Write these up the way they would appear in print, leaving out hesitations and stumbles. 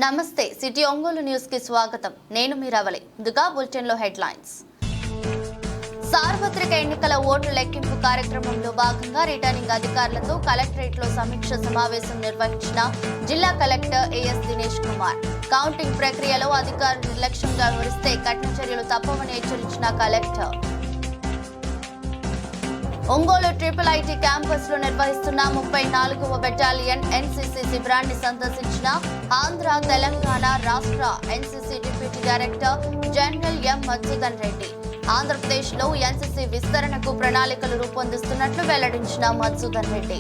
నమస్తే city Ongole news కి స్వాగతం. నేను మీ రవలి. ముందుగా బులెటిన్ లో హెడ్లైన్స్. సార్వత్రిక ఎన్నికల ఓట్ల లెక్కింపు కార్యక్రమంలో భాగంగా రిటర్నింగ్ అధికారులతో కలెక్టరేట్ లో సమీక్ష సమావేశం నిర్వహించిన జిల్లా collector AS Dinesh Kumar. Counting ప్రక్రియలో అధికారులు నిర్లక్ష్యంగా వ్యవహరిస్తే కఠిన చర్యలు తప్పవని హెచ్చరించిన కలెక్టర్. ఒంగోలు IIIT క్యాంపస్ లో నిర్వహిస్తున్న 34వ బెటాలియన్ ఎన్సీసీ శిబిరాన్ని సందర్శించిన ఆంధ్ర తెలంగాణ రాష్ట్ర ఎన్సీసీ డిప్యూటీ డైరెక్టర్ జనరల్ ఎం మధుసూదన్ రెడ్డి ఆంధ్రప్రదేశ్ లో ఎన్సీసీ విస్తరణకు ప్రణాళికలు రూపొందిస్తున్నట్లు వెల్లడించిన మధుసూదన్ రెడ్డి.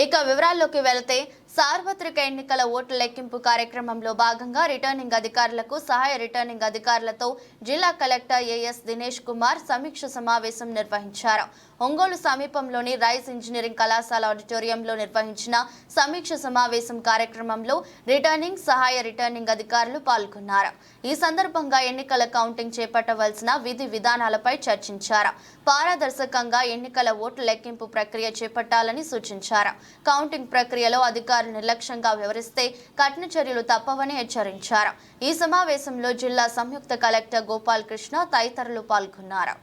ఇక వివరాల్లోకి వెళితే సార్వత్రిక ఎన్నికల ఓట్ల లెక్కింపు కార్యక్రమంలో భాగంగా రిటర్నింగ్ అధికారులకు సహాయ రిటర్నింగ్ అధికారులతో జిల్లా కలెక్టర్ ఏఎస్ దినేష్ కుమార్ సమీక్ష సమావేశం నిర్వహించారు. ఒంగోలు సమీపంలోని రైస్ ఇంజనీరింగ్ కళాశాల ఆడిటోరియంలో నిర్వహించిన సమీక్ష సమావేశం కార్యక్రమంలో రిటర్నింగ్ సహాయ రిటర్నింగ్ అధికారులు పాల్గొన్నారు. ఈ సందర్భంగా ఎన్నికల కౌంటింగ్ చేపట్టవలసిన విధి విధానాలపై చర్చించారు. పారదర్శకంగా ఎన్నికల ఓట్ల లెక్కింపు ప్రక్రియ చేపట్టాలని సూచించారు. కౌంటింగ్ ప్రక్రియలో అధికారులు నిర్లక్ష్యంగా వ్యవహరిస్తే కఠిన చర్యలు తప్పవని హెచ్చరించారు. ఈ సమావేశంలో జిల్లా సంయుక్త కలెక్టర్ గోపాల్ కృష్ణ తదితరులు పాల్గొన్నారు.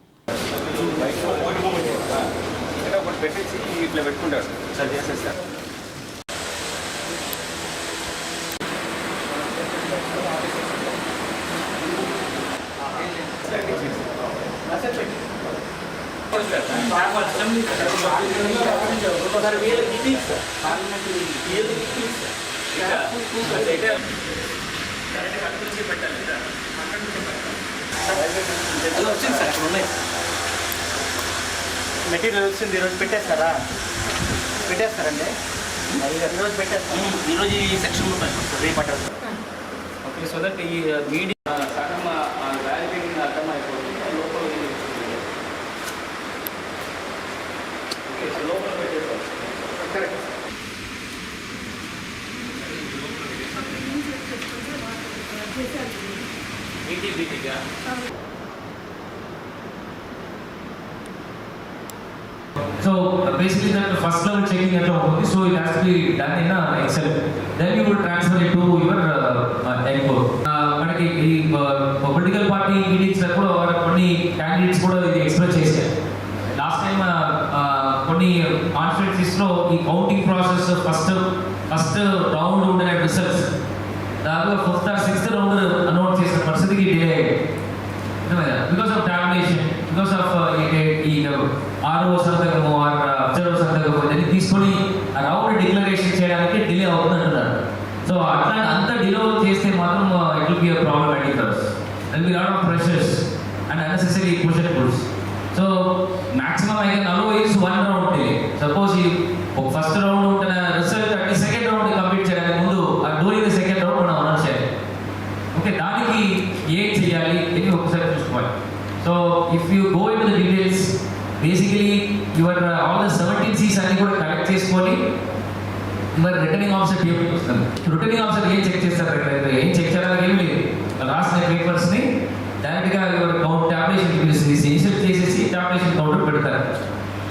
మెటీరియల్ వచ్చింది ఈరోజు పెట్టేస్తారండి ఈరోజు పెట్టేస్తాం. ఈరోజు ఈ సెక్షన్ రేపట్టారు ఓకే. సో దట్ ఈ మీడియా సగం వ్యాలిడేటింగ్ అర్థమైపోతుంది లోపల ఓకే. సో లోపల పెట్టేస్తాం correct. బీటీగా So basically that the first level checking at the so it has to be done in Excel. Then you will transfer it to your Excel. మనకి ఈ political party meetings లో కూడా కొన్ని candidates కూడా ఇది express చేశారు. Last time కొన్ని constituencies లో ఈ కౌంటింగ్ ప్రాసెస్ ఫస్ట్ రౌండ్ ఉండే రిజల్ట్స్ దాదాపు 5th or 6th round announce చేసిన పరిస్థితికి డిలే అయ్యింది. Because of tabulation, because of ఈ ఆర్ఓ సంతకము అబ్జర్వర్ సంతకము దాన్ని తీసుకొని రౌండ్ డిక్లరేషన్ చేయడానికి డిలే అవుతుంది అంటున్నారు. సో అట్లా అంత డిలే చేస్తే మాత్రం it will be a problematic for us. There will be lot of pressures and unnecessary push and pulls. So maximum I can allow is 1 round delay. Suppose you first round ఉంటున్న result అంటే second round complete చేయడానికి ముందు during the second round మనం announce చేయాలి. Okay, దానికి ఏం చేయాలి ఇది ఒకసారి చూసుకోవాలి. So if you go in to the details, basically your all the 17 seats అన్ని కూడా కలెక్ట్ చేసుకొని మరి రిటర్నింగ్ ఆఫీసర్ టేబుల్కి వస్తుంది. రిటర్నింగ్ ఆఫీసర్ ఏం చెక్ చేస్తారు? ఏం చెక్ చేయడానికి ఏం లేదు. రాసిన పేపర్స్ని డైరెక్ట్గా యువర్ కౌంట్ టాబ్యులేషన్ ఇన్సర్ట్ చేసేసి టాబ్యులేషన్ కౌంటర్ పెడతారు.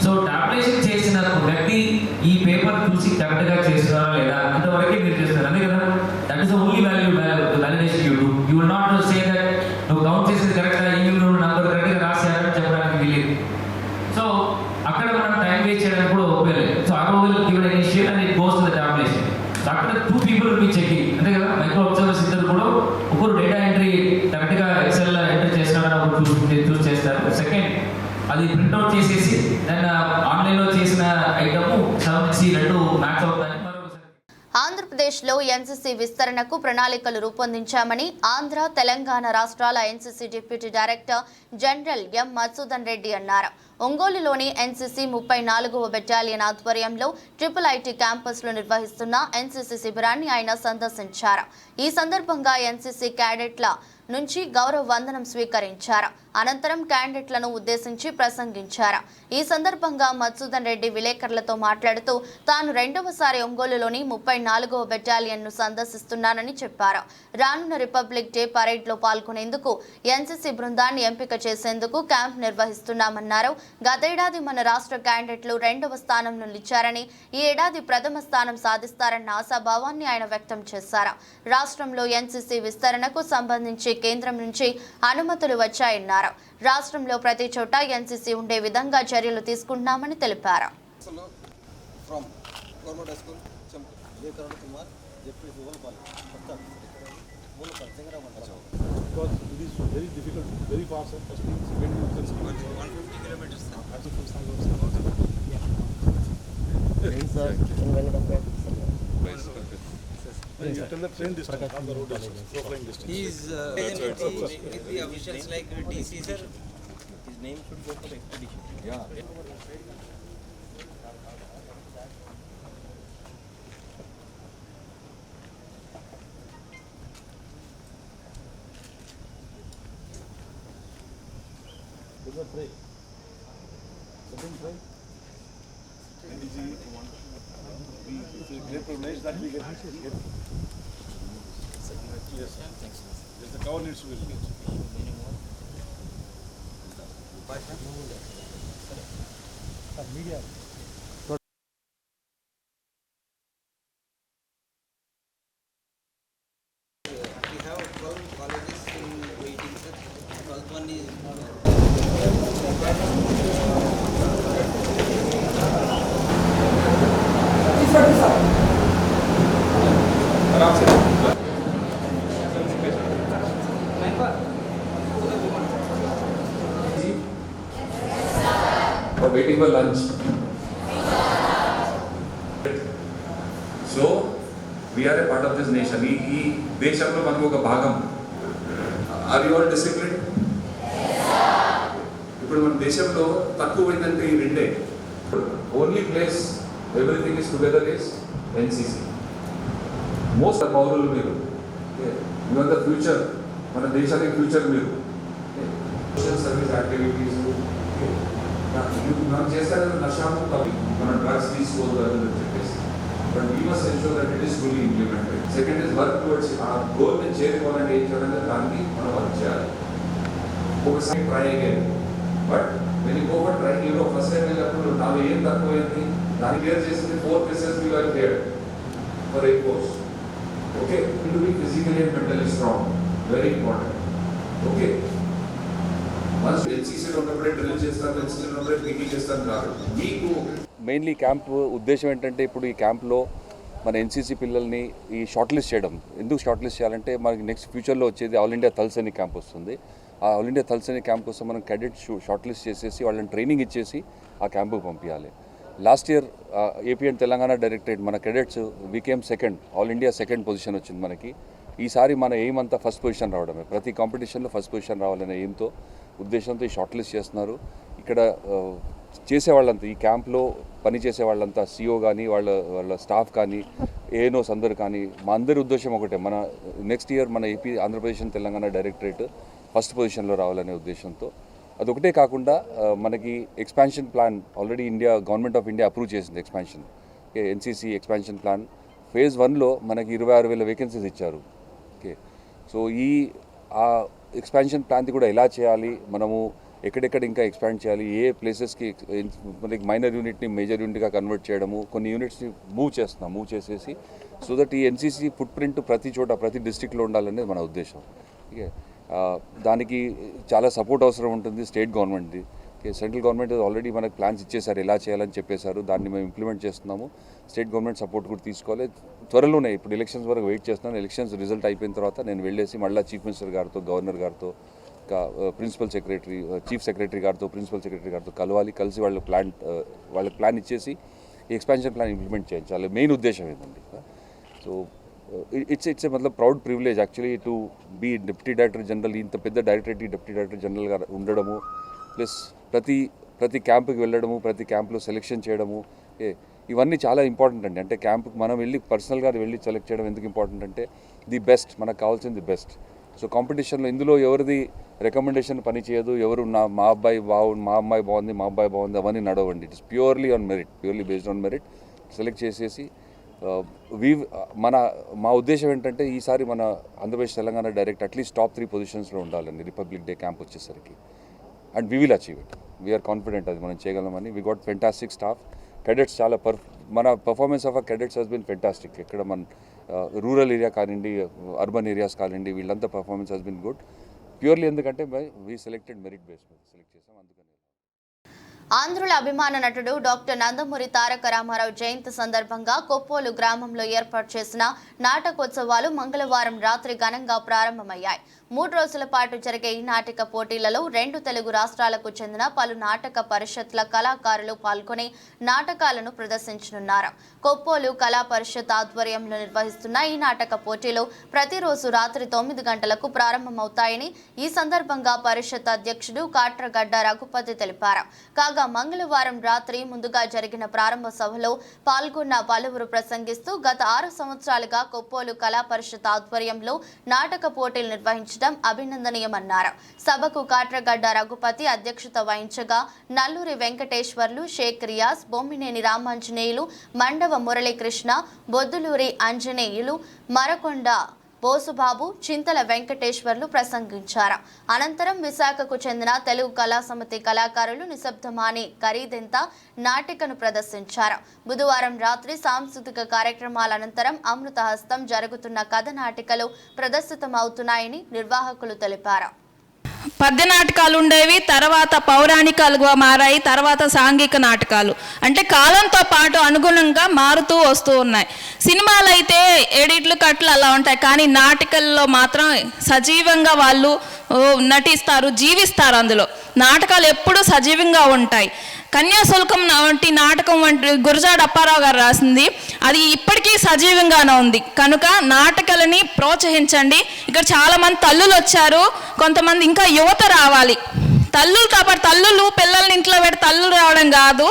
సో టాబ్యులేషన్ చేసిన వ్యక్తి ఈ పేపర్ చూసి కరెక్ట్గా చేస్తున్నారా లేదా అంతవరకే మీరు చేస్తారు, అంతే కదా. That is the only validation you do. You will not say that నువ్వు కౌంట్ చేసేది కరెక్ట్గా, ఈమెయిల్ నంబర్ కరెక్ట్గా రాశారని చెప్పడానికి వీలేదు. సో అక్కడ మనం టైం వేస్ట్ చేయడానికి కూడా ఉపయోగలేదు. సో అక్కడ will give an initiate and it goes to the tabulation. So అక్కడ 2 people విల్ బి చెకింగ్, అంతే కదా. మైక్రో అబ్జర్వర్స్ ఇద్దరు కూడా ఒకరు డేటా ఎంట్రీ కరెక్ట్గా ఎక్సెల్ ఎంటర్ చేస్తున్నారని ఒకరు చూస్ చేస్తారు. సెకండ్ అది ప్రింట్అవుట్ చేసేసి దాన్ని ఆన్లైన్లో చేసిన ఐటమ్ 7C2 మ్యాచ్ అవుతాయని ఆంధ్రప్రదేశ్లో ఎన్సీసీ విస్తరణకు ప్రణాళికలు రూపొందించామని ఆంధ్ర తెలంగాణ రాష్ట్రాల ఎన్సీసీ డిప్యూటీ డైరెక్టర్ జనరల్ ఎం మధుసూదన్ రెడ్డి అన్నారు. ఒంగోలులోని ఎన్సీసీ 34వ బెటాలియన్ ఆధ్వర్యంలో IIIT క్యాంపస్ లో నిర్వహిస్తున్న ఎన్సీసీ శిబిరాన్ని ఆయన సందర్శించారు. ఈ సందర్భంగా ఎన్సీసీ క్యాడెట్ల నుంచి గౌరవ వందనం స్వీకరించారు. అనంతరం క్యాండిడేట్లను ఉద్దేశించి ప్రసంగించారు. ఈ సందర్భంగా మధుసూదన్ రెడ్డి విలేకరులతో మాట్లాడుతూ తాను రెండవసారి ఒంగోలులోని 34వ బెటాలియన్ను సందర్శిస్తున్నానని చెప్పారు. రానున్న రిపబ్లిక్ డే పరేడ్లో పాల్గొనేందుకు ఎన్సీసీ బృందాన్ని ఎంపిక చేసేందుకు క్యాంప్ నిర్వహిస్తున్నామన్నారు. గతేడాది మన రాష్ట్ర క్యాండిడేట్లు 2వ స్థానంలో నిలిచారని ఈ ఏడాది ప్రథమ స్థానం సాధిస్తారన్న ఆశాభావాన్ని ఆయన వ్యక్తం చేశారు. రాష్ట్రంలో ఎన్సీసీ విస్తరణకు సంబంధించి కేంద్రం నుంచి అనుమతులు వచ్చాయన్నారు. రాష్ట్రంలో ప్రతి చోట ఎన్సీసీ ఉండే విధంగా చర్యలు తీసుకుంటున్నామని తెలిపారు. You tell the train distance, not the road distance, profiling distance. He is with the officials like DC sir. His name should go for expedition. Yeah. There's a tray. Second tray. NDG one. It's a great privilege that we get. Yes. Yes, the cover needs to be released. Media. We have 12 colleges in waiting, sir. 12th one is. Or waiting for lunch. So we are a part of this nation. ఈ దేశంలో మనకు ఒక భాగం. Are you all disciplined? ఇప్పుడు మన దేశంలో తక్కువ ఏంటంటే ఈ రెండే. Only place everything is together is NCC. Most పౌరులు మీరు. You are the future. మన దేశానికి ఫ్యూచర్ మీరు. Social service activities. మనం చేస్తారని నషాము మన డ్రగ్స్ తీసుకోవద్దు అని చెప్పేసి but we must ensure that it is fully implemented. Second is work towards ఆ గోల్ని చేరుకోవాలంటే ఏం చేయాలంటే దానికి మనం వర్క్ చేయాలి. ఒకసారి try again but when you go for try first time వెళ్ళినప్పుడు నాలో ఏం తక్కువైంది దాన్ని క్లియర్ చేసింది 4 cases we are clear for 8 course. Okay to be physically and mentally strong very important. Okay ఎన్సీసీలో ఉన్నప్పుడే డ్రిల్ చేస్తాను, ఎన్సీసీలో ఉన్నప్పుడే పీటీ చేస్తాను కాదు. మీకు మెయిన్లీ క్యాంప్ ఉద్దేశం ఏంటంటే ఇప్పుడు ఈ క్యాంప్లో మన ఎన్సీసీ పిల్లల్ని ఈ షార్ట్ లిస్ట్ చేయడం. ఎందుకు షార్ట్ లిస్ట్ చేయాలంటే మనకి నెక్స్ట్ ఫ్యూచర్లో వచ్చేది ఆల్ ఇండియా థల్ సైనిక్ క్యాంప్ వస్తుంది. ఆ ఆల్ ఇండియా థల్ సైనిక్ క్యాంప్ కోసం మనం క్యాడెట్స్ షార్ట్ లిస్ట్ చేసేసి వాళ్ళని ట్రైనింగ్ ఇచ్చేసి ఆ క్యాంపుకి పంపించాలి. Last year AP and Telangana directorate మన cadets VKM second, all India second position వచ్చింది మనకి. ఈసారి మన ఎయిమ్ అంతా ఫస్ట్ పొజిషన్ రావడమే. ప్రతి కాంపిటీషన్లో ఫస్ట్ పొజిషన్ రావాలనే ఎయిమ్తో ఉద్దేశంతో ఈ షార్ట్ లిస్ట్ చేస్తున్నారు. ఇక్కడ చేసేవాళ్ళంతా ఈ క్యాంప్లో పని చేసేవాళ్ళంతా సిఓ కానీ వాళ్ళ స్టాఫ్ కానీ ఏఎన్ఓస్ అందరు కానీ మా అందరి ఉద్దేశం ఒకటే, మన నెక్స్ట్ ఇయర్ మన AP Andhra Pradesh Telangana directorate first పొజిషన్లో రావాలనే ఉద్దేశంతో. అదొకటే కాకుండా మనకి expansion plan already government of India approve చేసింది. Expansion NCC expansion plan phase 1లో మనకి 26,000 వేకెన్సీస్ ఇచ్చారు. ఓకే, సో ఆ ఎక్స్పాన్షన్ ప్లాన్ది కూడా ఎలా చేయాలి, మనము ఎక్కడెక్కడ ఇంకా ఎక్స్పాండ్ చేయాలి, ఏ ప్లేసెస్కి మనకి మైనర్ యూనిట్ని మేజర్ యూనిట్గా కన్వర్ట్ చేయడము, కొన్ని యూనిట్స్ని మూవ్ చేసేసి సో దట్ ఈ ఎన్సీసీ ఫుట్ ప్రింట్ ప్రతి చోట ప్రతి డిస్ట్రిక్ట్లో ఉండాలనేది మన ఉద్దేశం. ఓకే, దానికి చాలా సపోర్ట్ అవసరం ఉంటుంది స్టేట్ గవర్నమెంట్ది. సెంట్రల్ గవర్నమెంట్ ఆల్రెడీ మనకు ప్లాన్స్ ఇచ్చేసారు, ఎలా చేయాలని చెప్పేశారు. దాన్ని మేము ఇంప్లిమెంట్ చేస్తున్నాము. స్టేట్ గవర్నమెంట్ సపోర్ట్ కూడా తీసుకోవాలి. త్వరలోనే ఇప్పుడు ఎలక్షన్స్ వరకు వెయిట్ చేస్తున్నాను. ఎలక్షన్స్ రిజల్ట్ అయిపోయిన తర్వాత నేను వెళ్ళేసి మళ్ళీ చీఫ్ మినిస్టర్ గారితో, గవర్నర్ గారితో, ప్రిన్సిపల్ సెక్రటరీ, చీఫ్ సెక్రటరీ గారితో, ప్రిన్సిపల్ సెక్రటరీ గారితో కలిసి వాళ్ళకి ప్లాన్ ఇచ్చేసి ఈ ఎక్స్పాన్షన్ ప్లాన్ ఇంప్లిమెంట్ చేయించాలి. మెయిన్ ఉద్దేశం ఏంటండి. సో ఇట్స్ మతలబ్ proud privilege actually to be deputy director general. ఇంత పెద్ద డైరెక్టరేట్కి డిప్యూటీ డైరెక్టర్ జనరల్గా ఉండడము, ప్లస్ ప్రతి క్యాంపుకి వెళ్ళడము, ప్రతి క్యాంపులో సెలెక్షన్ చేయడము, ఇవన్నీ చాలా ఇంపార్టెంట్ అండి. అంటే క్యాంపుకి మనం పర్సనల్గా వెళ్ళి సెలెక్ట్ చేయడం ఎందుకు ఇంపార్టెంట్ అంటే ది బెస్ట్, మనకు కావాల్సింది ది బెస్ట్. సో కాంపిటీషన్లో ఇందులో ఎవరిది రికమెండేషన్ పని చేయదు, ఎవరు మా అమ్మాయి బాగుంది అవన్నీ నడవండి. It's purely on merit, purely based on merit select చేసేసి మా ఉద్దేశం ఏంటంటే ఈసారి మన Andhra Pradesh Telangana direct at least top 3 పొజిషన్స్లో ఉండాలండి రిపబ్లిక్ డే క్యాంప్ వచ్చేసరికి. And we will achieve it. We are confident అది మనం చేయగలమని. We got fantastic staff. Cadets చాలా మన పర్ఫార్మెన్స్ ఆఫ్ ఆ కెడెట్స్ హెస్ బిన్ ఫెంటాస్టిక్. ఇక్కడ మన రూరల్ ఏరియా కానివ్వండి, అర్బన్ ఏరియాస్ కానివ్వండి, వీళ్ళంతా performance has been good. Purely ఎందుకంటే వీ సెలెక్టెడ్ మెరిట్ బేస్ మీద సెలెక్ట్ చేసాం, అందుకని. ఆంధ్రుల అభిమాన నటుడు డాక్టర్ నందమూరి తారక రామారావు జయంతి సందర్భంగా కొప్పోలు గ్రామంలో ఏర్పాటు చేసిన నాటకోత్సవాలు మంగళవారం రాత్రి ఘనంగా ప్రారంభమయ్యాయి. 3 రోజుల పాటు జరిగే ఈ నాటక పోటీలలో 2 తెలుగు రాష్ట్రాలకు చెందిన పలు నాటక పరిషత్ల కళాకారులు పాల్గొని నాటకాలను ప్రదర్శించనున్నారు. కొప్పోలు కళా పరిషత్ ఆధ్వర్యంలో నిర్వహిస్తున్న ఈ నాటక పోటీలు ప్రతిరోజు రాత్రి 9 గంటలకు ప్రారంభమవుతాయని ఈ సందర్భంగా పరిషత్ అధ్యక్షుడు కాట్రగడ్డ రఘుపతి తెలిపారు. కాగా మంగళవారం రాత్రి ముందుగా జరిగిన ప్రారంభ సభలో పాల్గొన్న పలువురు ప్రసంగిస్తూ గత 6 సంవత్సరాలుగా కొప్పోలు కళా పరిషత్ ఆధ్వర్యంలో నాటక పోటీలు నిర్వహించడం అభినందనీయమన్నారు. సభకు కాట్రగడ్డ రఘుపతి అధ్యక్షత వహించగా నల్లూరి వెంకటేశ్వర్లు, షేక్ రియాజ్, బొమ్మినేని రామాంజనేయులు, మండవ మురళీకృష్ణ, బొద్దులూరి ఆంజనేయులు, మరకొండ బోసుబాబు, చింతల వెంకటేశ్వర్లు ప్రసంగించారు. అనంతరం విశాఖకు చెందిన తెలుగు కళా సమితి కళాకారులు నిశ్శబ్దమాని ఖరీదెంత నాటికను ప్రదర్శించారు. బుధవారం రాత్రి సాంస్కృతిక కార్యక్రమాల అనంతరం అమృతహస్తం జరుగుతున్న కథ నాటికలు ప్రదర్శితమవుతున్నాయని నిర్వాహకులు తెలిపారు. పద్య నాటకాలు ఉండేవి, తర్వాత పౌరాణికాలుగా మారాయి, తర్వాత సాంఘిక నాటకాలు. అంటే కాలంతో పాటు అనుగుణంగా మారుతూ వస్తూ ఉన్నాయి. సినిమాలు అయితే ఎడిట్లు కట్లు అలా ఉంటాయి, కానీ నాటకాల్లో మాత్రం సజీవంగా వాళ్ళు నటిస్తారు, జీవిస్తారు. అందులో నాటకాలు ఎప్పుడూ సజీవంగా ఉంటాయి. కన్యాశుల్కం వంటి నాటకం వంటి గురజాడ అప్పారావు గారు రాసింది, అది ఇప్పటికీ సజీవంగానే ఉంది. కనుక నాటకాలని ప్రోత్సహించండి. ఇక్కడ చాలామంది తల్లులు వచ్చారు, కొంతమంది ఇంకా యువత రావాలి. తల్లులు కాబట్టి తల్లులు పిల్లల్ని ఇంట్లో పెట్టి తల్లులు రావడం కాదు,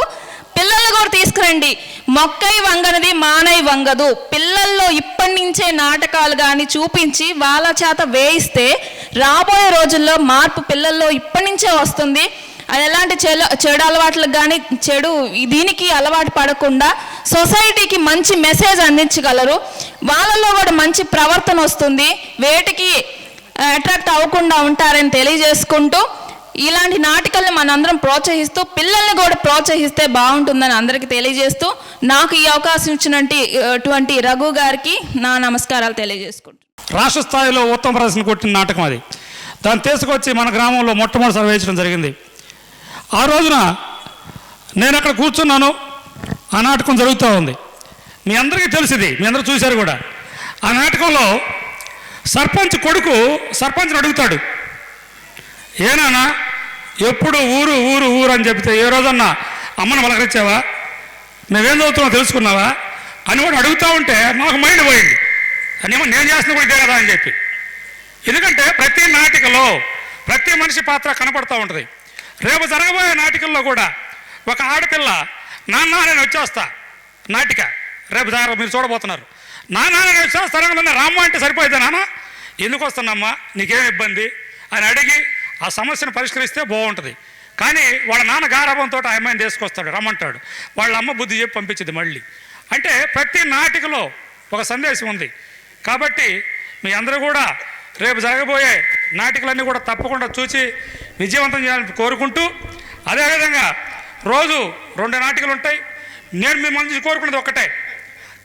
పిల్లల్ని కూడా తీసుకురండి. మొక్కై వంగనది మానై వంగదు. పిల్లల్లో ఇప్పటి నుంచే నాటకాలు కానీ చూపించి వాళ్ళ చేత వేయిస్తే రాబోయే రోజుల్లో మార్పు పిల్లల్లో ఇప్పటి నుంచే వస్తుంది. అది ఎలాంటి చెడు అలవాట్లకు కానీ దీనికి అలవాటు పడకుండా సొసైటీకి మంచి మెసేజ్ అందించగలరు. వాళ్ళలో కూడా మంచి ప్రవర్తన వస్తుంది, వేటికి అట్రాక్ట్ అవ్వకుండా ఉంటారని తెలియజేసుకుంటూ ఇలాంటి నాటకాలను మనందరం ప్రోత్సహిస్తూ పిల్లల్ని కూడా ప్రోత్సహిస్తే బాగుంటుందని అందరికీ తెలియజేస్తూ నాకు ఈ అవకాశం ఇచ్చినటువంటి రఘు గారికి నా నమస్కారాలు తెలియజేసుకుంటాను. రాష్ట్ర స్థాయిలో ఉత్తమ ప్రదర్శన కొట్టిన నాటకం అది. దాన్ని తీసుకొచ్చి మన గ్రామంలో మొట్టమొదటిసారి వేయించడం జరిగింది. ఆ రోజున నేను అక్కడ కూర్చున్నాను, ఆ నాటకం జరుగుతూ ఉంది. మీ అందరికీ తెలిసింది, మీ అందరూ చూశారు కూడా. ఆ నాటకంలో సర్పంచ్ కొడుకు సర్పంచ్ని అడుగుతాడు, ఏనానా ఎప్పుడు ఊరు ఊరు ఊరు అని చెప్తే ఏ రోజన్నా అమ్మను పలకరించావా, నువ్వేం చదువుతున్నావు తెలుసుకున్నావా అని కూడా అడుగుతూ ఉంటే నాకు మైండ్ పోయింది. అనేమో నేను చేస్తున్న కూడా ఇదే కదా అని చెప్పి. ఎందుకంటే ప్రతి నాటికలో ప్రతి మనిషి పాత్ర కనపడుతూ ఉంటుంది. రేపు జరగబోయే నాటికల్లో కూడా ఒక ఆడపిల్ల నాన్న నేను వచ్చేస్తా నాటిక రేపు మీరు చూడబోతున్నారు. నాన్న నేను వచ్చేస్తాను, రామ్మ అంటే సరిపోయింది. నాన్న ఎందుకు వస్తున్నామ్మా, నీకేం ఇబ్బంది అని అడిగి ఆ సమస్యను పరిష్కరిస్తే బాగుంటుంది. కానీ వాళ్ళ నాన్న గారాభంతో ఆ అమ్మాయిని తీసుకొస్తాడు, రమ్మంటాడు. వాళ్ళ అమ్మ బుద్ధి చెప్పి పంపించింది మళ్ళీ. అంటే ప్రతి నాటికలో ఒక సందేశం ఉంది. కాబట్టి మీ అందరూ కూడా రేపు జరగబోయే నాటికలన్నీ కూడా తప్పకుండా చూసి విజయవంతం చేయాలని కోరుకుంటూ, అదేవిధంగా రోజు 2 నాటికలు ఉంటాయి. నేను మిమ్మల్ని కోరుకునేది ఒక్కటే,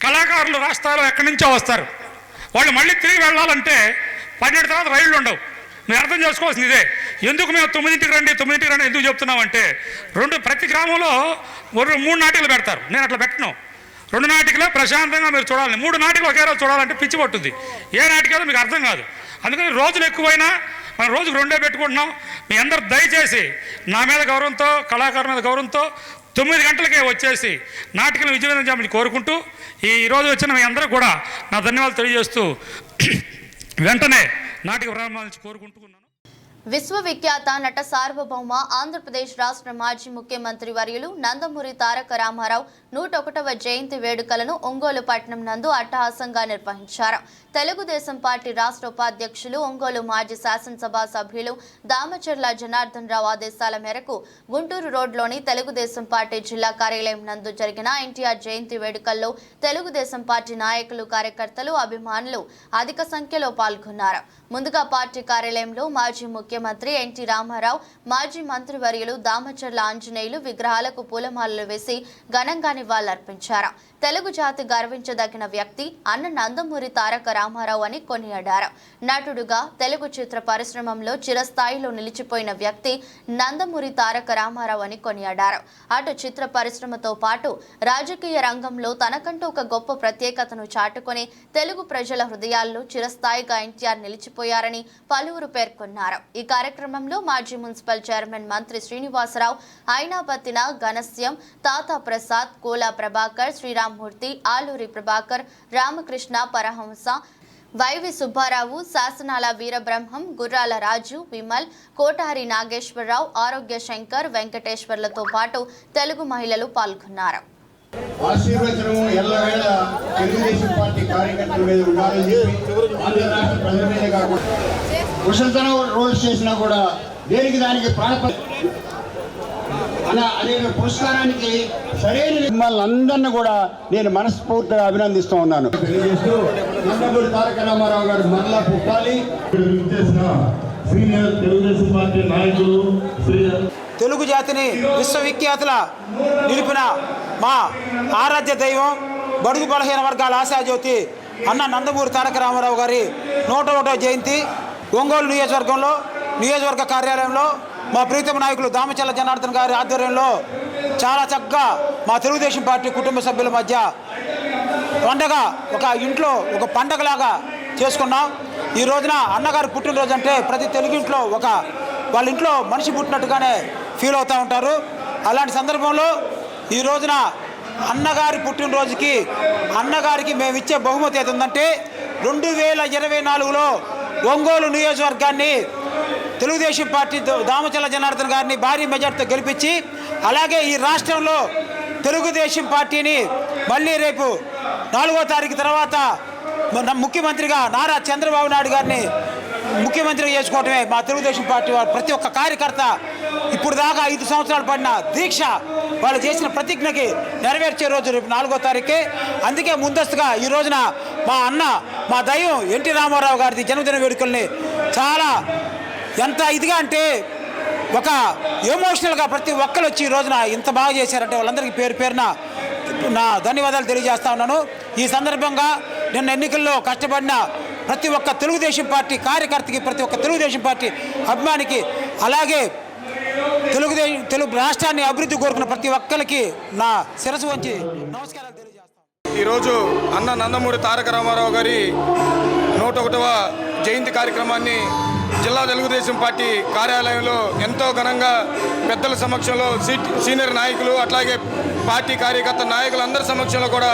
కళాకారులు రాష్ట్రాలు ఎక్కడి నుంచో వస్తారు, వాళ్ళు మళ్ళీ తిరిగి వెళ్ళాలంటే 12 తర్వాత రైళ్ళు ఉండవు. మీరు అర్థం చేసుకోవాల్సింది ఇదే. ఎందుకు మేము 9ంటికి రండి ఎందుకు చెప్తున్నామంటే, ప్రతి గ్రామంలో 3 నాటికలు పెడతారు. నేను అట్లా పెట్టను. 2 నాటికలే ప్రశాంతంగా మీరు చూడాలి. 3 నాటికలు ఒకే రోజు చూడాలంటే పిచ్చి పట్టుద్ది. ఏ నాటికలో మీకు అర్థం కాదు. అందుకని రోజులు ఎక్కువైనా మనం రోజుకు 2 పెట్టుకుంటున్నాం. మీ అందరు దయచేసి నా మీద గౌరవంతో, కళాకారు మీద గౌరవంతో 9 గంటలకే వచ్చేసి నాటికలను విజయవంతం చేయమని కోరుకుంటూ, ఈరోజు వచ్చిన మీ అందరూ కూడా నా ధన్యవాదాలు తెలియజేస్తూ వెంటనే నాటిక ప్రారంభాల నుంచి కోరుకుంటున్నాను. విశ్వవిఖ్యాత నట సార్వభౌమ ఆంధ్రప్రదేశ్ రాష్ట్ర మాజీ ముఖ్యమంత్రి వర్యులు నందమూరి తారక రామారావు 101వ జయంతి వేడుకలను ఒంగోలు పట్టణం నందు అట్టహాసంగా నిర్వహించారు. తెలుగుదేశం పార్టీ రాష్ట్ర ఉపాధ్యక్షులు ఒంగోలు మాజీ శాసనసభ సభ్యులు దామచర్ల జనార్దన్ రావు ఆదేశాల మేరకు గుంటూరు రోడ్లోని తెలుగుదేశం పార్టీ జిల్లా కార్యాలయం నందు జరిగిన ఎన్టీఆర్ జయంతి వేడుకల్లో తెలుగుదేశం పార్టీ నాయకులు, కార్యకర్తలు, అభిమానులు అధిక సంఖ్యలో పాల్గొన్నారు. ముందుగా పార్టీ కార్యాలయంలో మాజీ ముఖ్యమంత్రి ఎన్టీ రామారావు, మాజీ మంత్రివర్యులు దామచర్ల ఆంజనేయులు విగ్రహాలకు పూలమాలలు వేసి ఘనంగా నివాళులర్పించారు. తెలుగు జాతి గర్వించదగిన వ్యక్తి అన్న నందమూరి తారక రామారావు అని కొనియాడారు. నటుడుగా తెలుగు చిత్ర పరిశ్రమలో చిరస్థాయిలో నిలిచిపోయిన వ్యక్తి నందమూరి తారక రామారావు అని కొనియాడారు. అటు చిత్ర పరిశ్రమతో పాటు రాజకీయ రంగంలో తనకంటూ ఒక గొప్ప ప్రత్యేకతను చాటుకొని తెలుగు ప్రజల హృదయాల్లో చిరస్థాయిగా ఎన్టీఆర్ నిలిచిపోయారని పలువురు పేర్కొన్నారు. ఈ కార్యక్రమంలో మాజీ మున్సిపల్ చైర్మన్ మంత్రి శ్రీనివాసరావు, ఐనాపతిన ఘనశ్యం, తాతా ప్రసాద్, కోలా ప్రభాకర్, శ్రీరామ్మూర్తి, ఆలూరి ప్రభాకర్, రామకృష్ణ పరహంస, వైవి సుబ్బారావు, శాసనాల వీరబ్రహ్మం, గుర్రాల రాజు, విమల్, కోటారి నాగేశ్వరరావు, ఆరోగ్య శంకర్, వెంకటేశ్వర్లతో పాటు తెలుగు మహిళలు పాల్గొన్నారు. ఆశీర్వచనము ఎల్లవేళ తెలుగుదేశం పార్టీ కార్యకర్తల మీద ఉండాలని చెప్పి ఆంధ్ర రాష్ట్ర ప్రజల మీద కాకుండా కుశలతనం రోల్స్ చేసినా కూడా దేనికి దానికి అనే పురస్కారానికి సరైన మిమ్మల్ని అందరినీ కూడా నేను మనస్ఫూర్తిగా అభినందిస్తూ ఉన్నాను. తెలియజేస్తూ నందమూరి తారక రామారావు గారు మరలా పుట్టాలి. సీనియర్ తెలుగుదేశం పార్టీ నాయకులు తెలుగు జాతిని విశ్వవిఖ్యాతుల నిలిపిన మా ఆరాధ్య దైవం, బడుగు బలహీన వర్గాల ఆశాజ్యోతి అన్న నందమూరి తారక రామారావు గారి 101వ జయంతి ఒంగోలు నియోజకవర్గంలో నియోజకవర్గ కార్యాలయంలో మా ప్రీతమ నాయకులు దామచర్ల జనార్దన్ గారి ఆధ్వర్యంలో చాలా చక్కగా మా తెలుగుదేశం పార్టీ కుటుంబ సభ్యుల మధ్య పండగ ఒక ఇంట్లో ఒక పండగలాగా చేసుకున్నాం. ఈ రోజున అన్నగారు పుట్టినరోజు అంటే ప్రతి తెలుగింట్లో వాళ్ళ ఇంట్లో మనిషి పుట్టినట్టుగానే ఫీల్ అవుతూ ఉంటారు. అలాంటి సందర్భంలో ఈ రోజున అన్నగారి పుట్టినరోజుకి అన్నగారికి మేము ఇచ్చే బహుమతి ఏదంటే 2024లో ఒంగోలు నియోజకవర్గాన్ని తెలుగుదేశం పార్టీ దామచర్ల జనార్దన్ గారిని భారీ మెజార్టీతో గెలిపించి, అలాగే ఈ రాష్ట్రంలో తెలుగుదేశం పార్టీని మళ్ళీ రేపు 4వ తారీఖు తర్వాత ముఖ్యమంత్రిగా నారా చంద్రబాబు నాయుడు గారిని ముఖ్యమంత్రిగా చేసుకోవటమే మా తెలుగుదేశం పార్టీ ప్రతి ఒక్క కార్యకర్త ఇప్పుడు దాకా 5 సంవత్సరాలు పడిన దీక్ష, వాళ్ళు చేసిన ప్రతిజ్ఞకి నెరవేర్చే రోజు రేపు 4వ తారీఖే. అందుకే ముందస్తుగా ఈ రోజున మా అన్న, మా దైవం ఎన్టీ రామారావు గారి జన్మదిన వేడుకల్ని చాలా ఎంత ఇదిగా అంటే ఒక ఎమోషనల్గా ప్రతి ఒక్కరు వచ్చి ఈ రోజున ఇంత బాగా చేశారంటే వాళ్ళందరికీ పేరు పేరున నా ధన్యవాదాలు తెలియజేస్తా ఉన్నాను. ఈ సందర్భంగా నిన్న ఎన్నికల్లో కష్టపడిన ప్రతి ఒక్క తెలుగుదేశం పార్టీ కార్యకర్తకి, ప్రతి ఒక్క తెలుగుదేశం పార్టీ అభిమానికి, అలాగే తెలుగు రాష్ట్రాన్ని అభివృద్ధి కోరుకున్న ప్రతి ఒక్కరికి నా శిరస్సు వంచి నమస్కారాలు తెలియజేస్తాను. ఈరోజు అన్న నందమూరి తారక రామారావు గారి 101వ జయంతి కార్యక్రమాన్ని జిల్లా తెలుగుదేశం పార్టీ కార్యాలయంలో ఎంతో ఘనంగా పెద్దల సమక్షంలో సీనియర్ నాయకులు అట్లాగే పార్టీ కార్యకర్త నాయకులందరి సమక్షంలో కూడా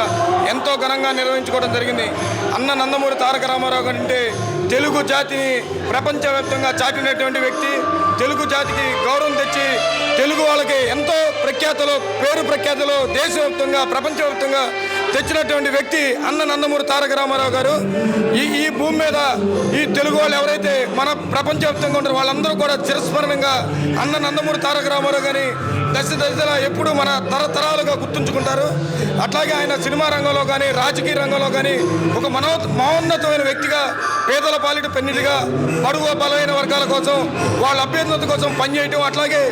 ఎంతో ఘనంగా నిర్వహించుకోవడం జరిగింది. అన్న నందమూరి తారక రామారావు గారు అంటే తెలుగు జాతిని ప్రపంచవ్యాప్తంగా చాటినటువంటి వ్యక్తి, తెలుగు జాతికి గౌరవం తెచ్చి తెలుగు వాళ్ళకి ఎంతో పేరు ప్రఖ్యాతలు దేశవ్యాప్తంగా ప్రపంచవ్యాప్తంగా తెచ్చినటువంటి వ్యక్తి అన్న నందమూరి తారక రామారావు గారు. ఈ భూమి మీద ఈ తెలుగు వాళ్ళు ఎవరైతే మన ప్రపంచవ్యాప్తంగా ఉంటారో వాళ్ళందరూ కూడా చిరస్మరణంగా అన్న నందమూరి తారక రామారావు గారిని దశలా ఎప్పుడు మన తరతరాలుగా గుర్తుంచుకుంటారు. అట్లాగే ఆయన సినిమా రంగంలో కానీ రాజకీయ రంగంలో కానీ ఒక మహోన్నతమైన వ్యక్తిగా, పేదల పాలిట పెన్నిదిగా, బడుగు బలైన వర్గాల కోసం వాళ్ళ అభ్యున్నత కోసం పనిచేయటం, అట్లాగే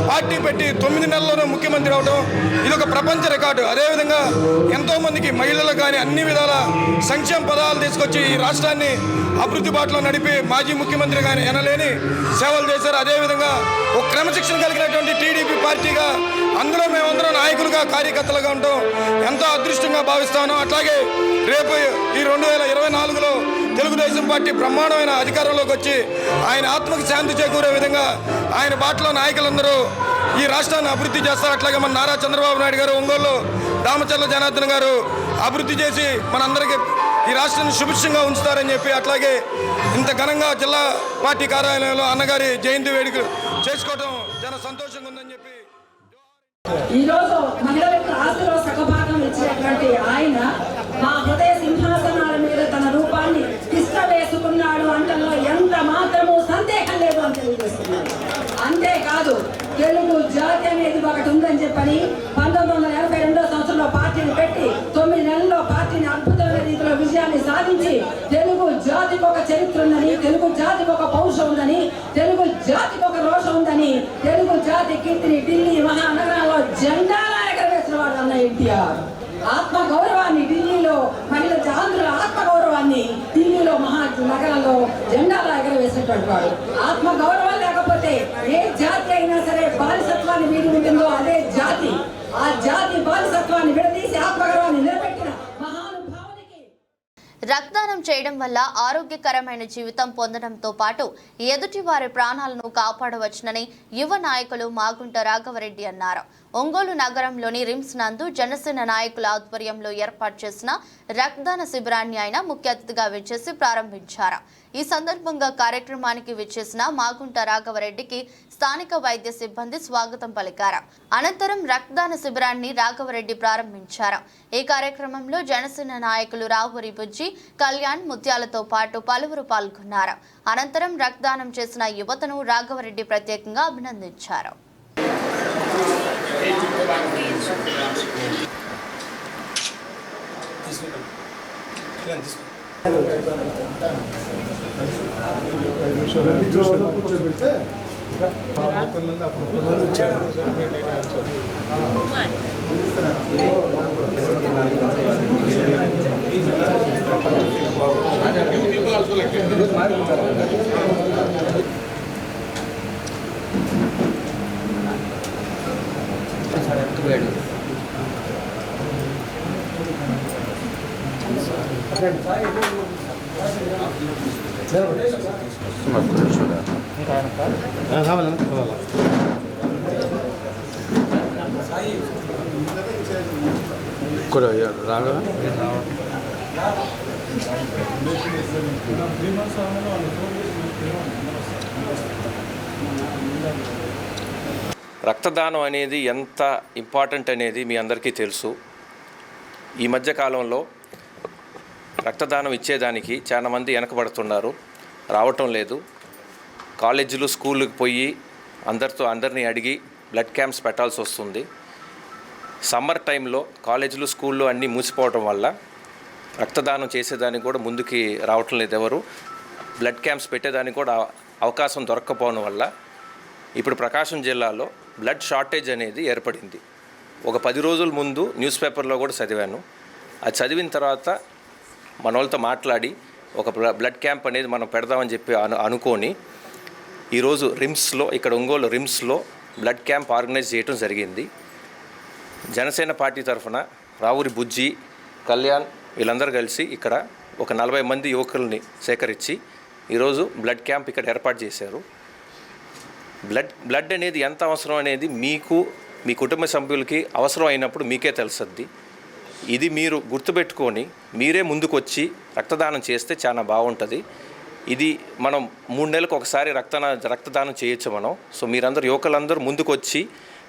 పార్టీ పెట్టి 9 నెలల్లోనే ముఖ్యమంత్రి అవడం ఇది ఒక ప్రపంచ రికార్డు. అదేవిధంగా ఎంతోమందికి మహిళలకు కానీ అన్ని విధాల సంక్షేమ పదాలు తీసుకొచ్చి ఈ రాష్ట్రాన్ని అభివృద్ధి బాటలో నడిపి మాజీ ముఖ్యమంత్రి కానీ ఎనలేని సేవలు చేశారు. అదేవిధంగా ఒక క్రమశిక్షణ కలిగినటువంటి టీడీపీ పార్టీగా అందులో మేమందరం నాయకులుగా కార్యకర్తలుగా ఉంటాం ఎంతో అదృష్టంగా భావిస్తాను. అట్లాగే రేపు ఈ 2024లో తెలుగుదేశం పార్టీ బ్రహ్మాండమైన అధికారంలోకి వచ్చి ఆయన ఆత్మకి శాంతి చేకూరే విధంగా ఆయన బాటలో నాయకులందరూ ఈ రాష్ట్రాన్ని అభివృద్ధి చేస్తారు. అట్లాగే మన నారా చంద్రబాబు నాయుడు గారు ఒంగోలు దామచర్ల జనార్దన్ గారు అభివృద్ధి చేసి మనందరికీ ఈ రాష్ట్రాన్ని సుభిక్షంగా ఉంచుతారని చెప్పి, అట్లాగే ఇంత ఘనంగా జిల్లా పార్టీ కార్యాలయంలో అన్నగారి జయంతి వేడుకలు చేసుకోవడం చాలా సంతోషంగా ఉందని చెప్పి. ఈరోజు మహిళలకు ఆస్తిలో సగభాగం ఇచ్చినటువంటి ఆయన మా హృదయ సింహాసనాల మీద తన రూపాన్ని తిష్ట వేసుకున్నాడు అంటలో ఎంత మాత్రము సందేహం లేదు అని తెలియజేస్తున్నాడు. అంతేకాదు తెలుగు జాతి అనేది ఒకటి ఉందని చెప్పని 1982 సంవత్సరంలో పార్టీని పెట్టి 9 నెలల్లో పార్టీని అద్భుతమైన రీతిలో విజయాన్ని సాధించి తెలుగు జాతికి ఒక చరిత్ర ఉందని, తెలుగు జాతికి ఒక పౌరుషం ఉందని, తెలుగు జాతికి ఒక రోషం ఉందని, తెలుగు జాతి కీర్తిని ఢిల్లీ మహానగరాల్లో జెండాలా ఎగరవేసిన వాడు అన్న ఎన్టీఆర్. ఆత్మ గౌరవాన్ని ఢిల్లీలో మహిళ ఆంధ్రుల ఆత్మ గౌరవాన్ని ఢిల్లీలో మహానగరంలో జెండాలా ఎగరవేసినటువంటి వాడు. ఆత్మ గౌరవం లేకపోతే ఏ జాతి అయినా సరే బానిసత్వాన్ని వీడి ఉంటుందో అదే జాతి. ఆ జాతి బానిసత్వాన్ని విడదీసి ఆత్మగౌరవాన్ని నిలబెట్టిన మహానుభావునికి. రక్తదానం చేయడం వల్ల ఆరోగ్యకరమైన జీవితం పొందడంతో పాటు ఎదుటి వారి ప్రాణాలను కాపాడవచ్చునని యువ నాయకులు మాగుంట రాఘవరెడ్డి అన్నారు. ఒంగోలు నగరంలోని రిమ్స్ నందు జనసేన నాయకుల ఆధ్వర్యంలో ఏర్పాటు చేసిన రక్తదాన శిబిరాన్ని ఆయన ముఖ్య అతిథిగా విచ్చేసి ప్రారంభించారు. ఈ సందర్భంగా కార్యక్రమానికి విచ్చేసిన మాగుంట రాఘవరెడ్డికి స్థానిక వైద్య సిబ్బంది స్వాగతం పలికారు. అనంతరం రక్తదాన శిబిరాన్ని రాఘవరెడ్డి ప్రారంభించారు. ఈ కార్యక్రమంలో జనసేన నాయకులు రావురి బుజ్జి, కళ్యాణ్, ముత్యాలతో పాటు పలువురు పాల్గొన్నారు. అనంతరం రక్తదానం చేసిన యువతను రాఘవరెడ్డి ప్రత్యేకంగా అభినందించారు. రక్తదానం అనేది ఎంత ఇంపార్టెంట్ అనేది మీ అందరికీ తెలుసు. ఈ మధ్య కాలంలో రక్తదానం ఇచ్చేదానికి చాలామంది వెనకబడుతున్నారు, రావటం లేదు. కాలేజీలు స్కూళ్ళకి పోయి అందరినీ అడిగి బ్లడ్ క్యాంప్స్ పెట్టాల్సి వస్తుంది. సమ్మర్ టైంలో కాలేజీలు స్కూళ్ళు అన్నీ మూసిపోవడం వల్ల రక్తదానం చేసేదానికి కూడా ముందుకి రావటం లేదు ఎవరు. బ్లడ్ క్యాంప్స్ పెట్టేదానికి కూడా అవకాశం దొరక్కపోవడం వల్ల ఇప్పుడు ప్రకాశం జిల్లాలో బ్లడ్ షార్టేజ్ అనేది ఏర్పడింది. ఒక 10 రోజుల ముందు న్యూస్ పేపర్లో కూడా చదివాను. అది చదివిన తర్వాత మన వాళ్ళతో మాట్లాడి ఒక బ్లడ్ క్యాంప్ అనేది మనం పెడదామని చెప్పి అనుకొని ఈరోజు రిమ్స్లో, ఇక్కడ ఒంగోలు రిమ్స్లో బ్లడ్ క్యాంప్ ఆర్గనైజ్ చేయడం జరిగింది. జనసేన పార్టీ తరఫున రావురి బుజ్జి, కళ్యాణ్ వీళ్ళందరూ కలిసి ఇక్కడ ఒక 40 మంది యువకుల్ని సేకరించి ఈరోజు బ్లడ్ క్యాంప్ ఇక్కడ ఏర్పాటు చేశారు. బ్లడ్ అనేది ఎంత అవసరం అనేది మీకు, మీ కుటుంబ సభ్యులకి అవసరం అయినప్పుడు మీకే తెలుస్తుంది. ఇది మీరు గుర్తుపెట్టుకొని మీరే ముందుకు వచ్చి రక్తదానం చేస్తే చాలా బాగుంటుంది. ఇది మనం 3 నెలలకు ఒకసారి రక్తదానం చేయొచ్చు మనం. సో మీరందరూ యువకులందరూ ముందుకు వచ్చి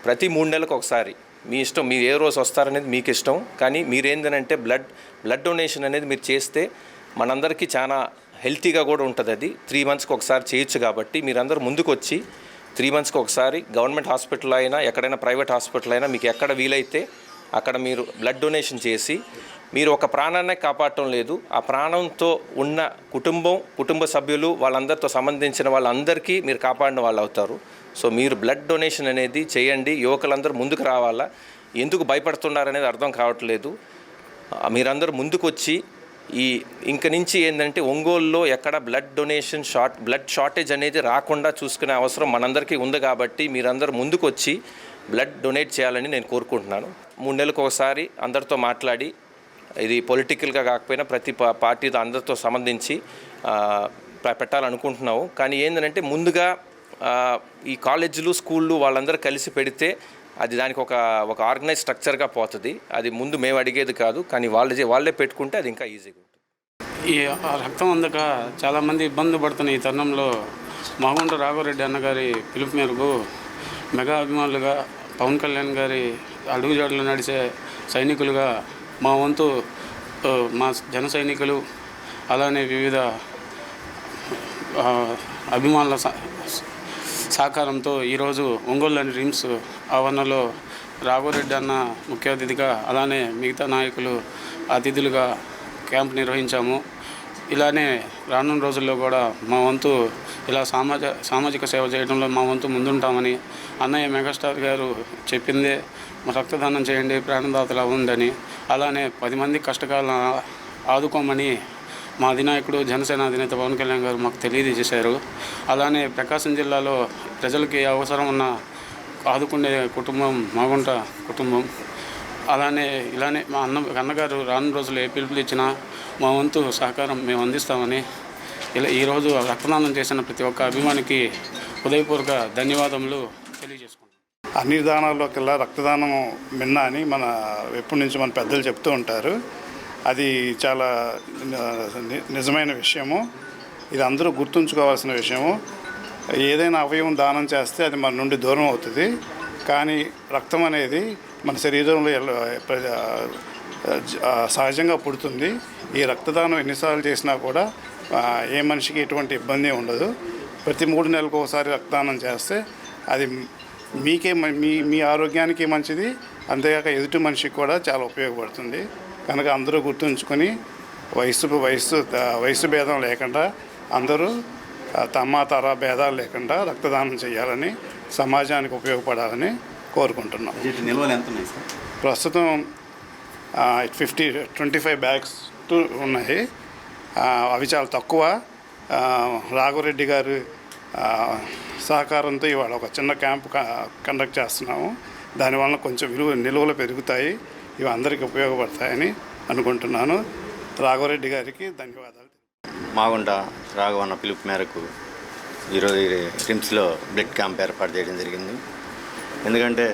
ప్రతి 3 నెలలకు ఒకసారి, మీ ఇష్టం, మీరు ఏ రోజు వస్తారనేది మీకు ఇష్టం. కానీ మీరేందనంటే బ్లడ్ డొనేషన్ అనేది మీరు చేస్తే మనందరికీ చాలా హెల్తీగా కూడా ఉంటుంది. అది 3 మంత్స్కి ఒకసారి చేయొచ్చు. కాబట్టి మీరందరూ ముందుకు వచ్చి 3 మంత్స్కి ఒకసారి గవర్నమెంట్ హాస్పిటల్ అయినా ఎక్కడైనా ప్రైవేట్ హాస్పిటల్ అయినా మీకు ఎక్కడ వీలైతే అక్కడ మీరు బ్లడ్ డొనేషన్ చేసి, మీరు ఒక ప్రాణాన్ని కాపాడటం లేదు, ఆ ప్రాణంతో ఉన్న కుటుంబ సభ్యులు వాళ్ళందరితో సంబంధించిన వాళ్ళందరికీ మీరు కాపాడిన వాళ్ళు అవుతారు. సో మీరు బ్లడ్ డొనేషన్ అనేది చేయండి. యువకులందరూ ముందుకు రావాలా. ఎందుకు భయపడుతున్నారనేది అర్థం కావట్లేదు. మీరందరూ ముందుకు వచ్చి ఇంక నుంచి ఏంటంటే ఒంగోలులో ఎక్కడ బ్లడ్ షార్టేజ్ అనేది రాకుండా చూసుకునే అవసరం మనందరికీ ఉంది. కాబట్టి మీరందరూ ముందుకు వచ్చి బ్లడ్ డొనేట్ చేయాలని నేను కోరుకుంటున్నాను. 3 నెలలకు ఒకసారి అందరితో మాట్లాడి, ఇది పొలిటికల్గా కాకపోయినా ప్రతి పార్టీతో అందరితో సంబంధించి పెట్టాలనుకుంటున్నాము. కానీ ఏంటంటే ముందుగా ఈ కాలేజీలు స్కూళ్ళు వాళ్ళందరూ కలిసి పెడితే అది దానికి ఒక ఆర్గనైజ్ స్ట్రక్చర్గా పోతుంది. అది ముందు మేము అడిగేది కాదు, కానీ వాళ్ళే పెట్టుకుంటే అది ఇంకా ఈజీగా ఉంటుంది. ఈ రక్తం అందక చాలామంది ఇబ్బంది పడుతున్న ఈ తరుణంలో మాగుంట రాఘవరెడ్డి అన్నగారి పిలుపు మేరకు మెగా అభిమానులుగా పవన్ కళ్యాణ్ గారి అడుగుజాడలు నడిచే సైనికులుగా మా వంతు మా జన సైనికులు అలానే వివిధ అభిమానుల సహకారంతో ఈరోజు ఒంగోలులోని రిమ్స్ ఆవరణలో రాఘవరెడ్డి అన్న ముఖ్య అతిథిగా అలానే మిగతా నాయకులు అతిథులుగా క్యాంప్ నిర్వహించాము. ఇలానే రానున్న రోజుల్లో కూడా మా వంతు ఇలా సామాజిక సేవ చేయడంలో మా వంతు ముందుంటామని అన్నయ్య మెగాస్టార్ గారు చెప్పిందే రక్తదానం చేయండి ప్రాణదాతలు అవ్వండి, అలానే 10 మంది కష్టకాలను ఆదుకోమని మా అధినాయకుడు జనసేన అధినేత పవన్ కళ్యాణ్ గారు మాకు తెలియజేశారు. అలానే ప్రకాశం జిల్లాలో ప్రజలకి అవసరం ఉన్న ఆదుకునే కుటుంబం మాగుంట కుటుంబం. ఇలానే మా అన్నగారు రానున్న రోజులు ఏ పిలుపులు ఇచ్చినా మా వంతు సహకారం మేము అందిస్తామని ఈరోజు రక్తదానం చేసిన ప్రతి ఒక్క అభిమానికి హృదయపూర్వక ధన్యవాదములు తెలియజేసుకుంటాం. అన్ని దానాల్లోకెల్లా రక్తదానం మిన్న అని ఎప్పటి నుంచి మన పెద్దలు చెప్తూ ఉంటారు. అది చాలా నిజమైన విషయము. ఇది అందరూ గుర్తుంచుకోవాల్సిన విషయము. ఏదైనా అవయవం దానం చేస్తే అది మన నుండి దూరం అవుతుంది, కానీ రక్తం అనేది మన శరీరంలో సహజంగా పుడుతుంది. ఈ రక్తదానం ఎన్నిసార్లు చేసినా కూడా ఏ మనిషికి ఎటువంటి ఇబ్బంది ఉండదు. ప్రతి 3 నెలలకు ఒకసారి రక్తదానం చేస్తే అది మీకే మీ ఆరోగ్యానికి మంచిది, అంతేకాక ఎదుటి మనిషికి కూడా చాలా ఉపయోగపడుతుంది. కనుక అందరూ గుర్తుంచుకొని వయసు భేదం లేకుండా అందరూ తర భేదాలు లేకుండా రక్తదానం చేయాలని, సమాజానికి ఉపయోగపడాలని కోరుకుంటున్నాం. ప్రస్తుతం 25 బ్యాగ్స్ ఉన్నాయి. అవి చాలా తక్కువ. రాఘవరెడ్డి గారు సహకారంతో ఇవాళ ఒక చిన్న క్యాంప్ కండక్ట్ చేస్తున్నాము. దానివల్ల కొంచెం నిలువలు పెరుగుతాయి. ఇవి అందరికీ ఉపయోగపడతాయని అనుకుంటున్నాను. రాఘవరెడ్డి గారికి ధన్యవాదాలు. మాగుంట రాఘవన్న పిలుపు మేరకు ఈరోజు రిమ్స్లో బ్లడ్ క్యాంప్ ఏర్పాటు చేయడం జరిగింది. ఎందుకంటే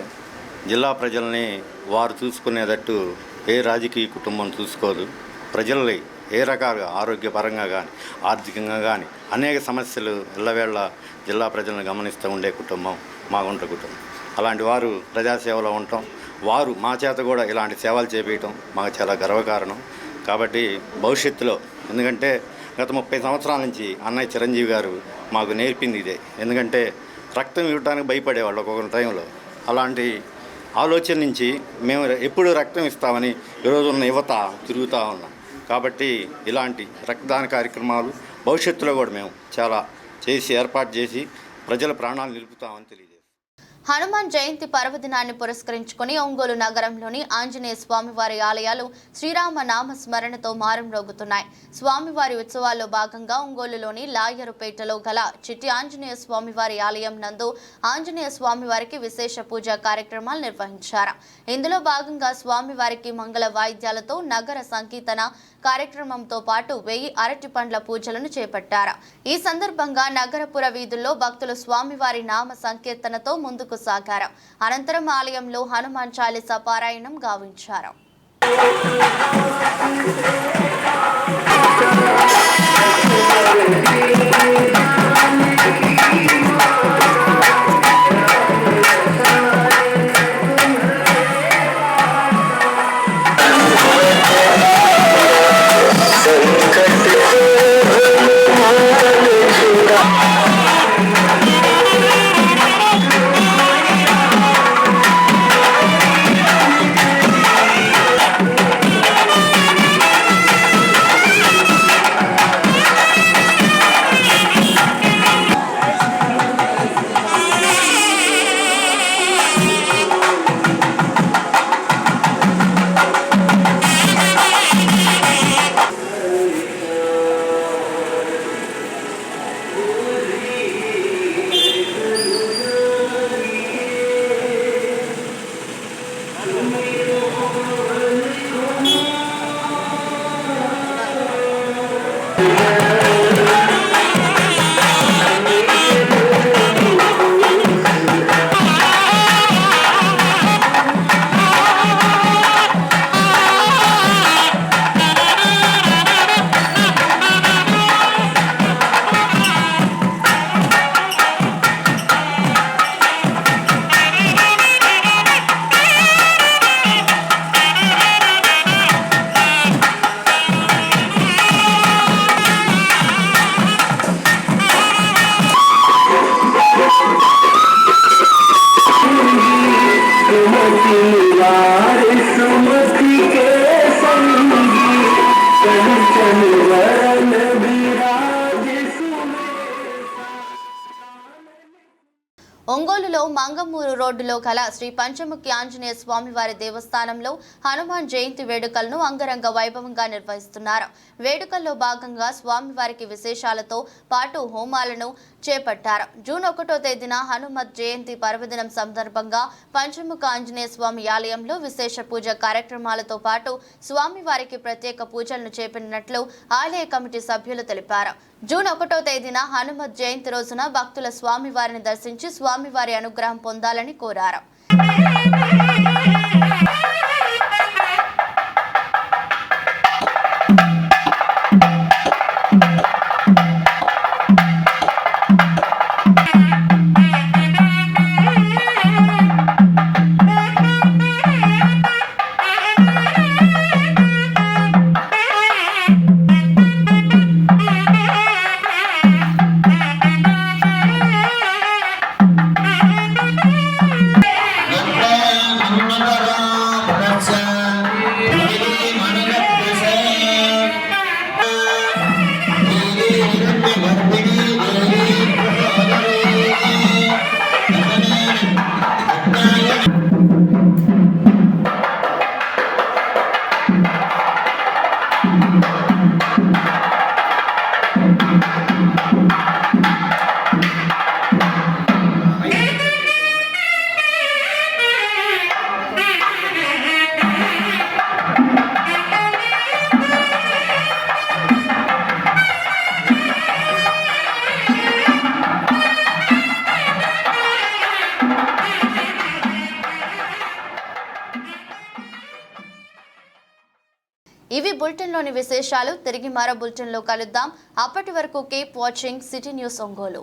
జిల్లా ప్రజల్ని వారు చూసుకునేటట్టు ఏ రాజకీయ కుటుంబం చూసుకోదు. ప్రజల్ని ఏ రకాలుగా ఆరోగ్యపరంగా కానీ ఆర్థికంగా కానీ అనేక సమస్యలు ఎల్లవేళ జిల్లా ప్రజలను గమనిస్తూ ఉండే కుటుంబం మాగుంట కుటుంబం. అలాంటి వారు ప్రజాసేవలో ఉండటం, వారు మా చేత కూడా ఇలాంటి సేవలు చేపట్టడం మాకు చాలా గర్వకారణం. కాబట్టి భవిష్యత్తులో, ఎందుకంటే గత 30 సంవత్సరాల నుంచి అన్నయ్య చిరంజీవి గారు మాకు నేర్పింది ఇదే. ఎందుకంటే రక్తం ఇవ్వడానికి భయపడేవాళ్ళు ఒక్కొక్క టైంలో. అలాంటి ఆలోచన నుంచి మేము ఎప్పుడు రక్తం ఇస్తామని ఈరోజు ఉన్న యువత తిరుగుతూ ఉన్నాం. కాబట్టి ఇలాంటి రక్తదాన కార్యక్రమాలు భవిష్యత్తులో కూడా మేము చాలా ఏర్పాటు చేసి ప్రజల ప్రాణాలు నిలుపుతామని తెలియజేస్తాం. హనుమాన్ జయంతి పర్వదినాన్ని పురస్కరించుకుని ఒంగోలు నగరంలోని ఆంజనేయ స్వామివారి ఆలయాలు శ్రీరామ నామ స్మరణతో మారుమ్రోగుతున్నాయి. స్వామివారి ఉత్సవాల్లో భాగంగా ఒంగోలులోని లాయరుపేటలో గల చిట్టి ఆంజనేయ స్వామివారి ఆలయం నందు ఆంజనేయ స్వామివారికి విశేష పూజా కార్యక్రమాలు నిర్వహించారు. ఇందులో భాగంగా స్వామివారికి మంగళ వాయిద్యాలతో నగర సంకీర్తన కార్యక్రమంతో పాటు 1000 అరటి పండ్ల పూజలను చేపట్టారు. ఈ సందర్భంగా నగరపుర వీధుల్లో భక్తులు స్వామివారి నామ సంకీర్తనతో ముందుకు సాగారు. అనంతరం ఆలయంలో హనుమాన్ చాలీసా పారాయణం గావించారు. మంగమూరు రోడ్డులో కల శ్రీ పంచముఖి ఆంజనేయ స్వామివారి దేవస్థానంలో హనుమాన్ జయంతి వేడుకలను అంగరంగ వైభవంగా నిర్వహిస్తున్నారు. వేడుకల్లో భాగంగా స్వామివారికి విశేషాలతో పాటు హోమాలను చేపట్టారు. జూన్ 1వ తేదీన హనుమత్ జయంతి పర్వదినం సందర్భంగా పంచముఖ ఆంజనేయ స్వామి ఆలయంలో విశేష పూజ కార్యక్రమాలతో పాటు స్వామివారికి ప్రత్యేక పూజలను చేపట్టినట్లు ఆలయ కమిటీ సభ్యులు తెలిపారు. జూన్ 1వ తేదీన హనుమత్ జయంతి రోజున భక్తుల స్వామివారిని దర్శించి స్వామివారి అనుగ్రహం పొందాలని కోరారు. ఇవి బులెటిన్లోని విశేషాలు. తిరిగి మరో బులెటిన్లో కలుద్దాం. అప్పటి వరకు keep watching city news Ongole.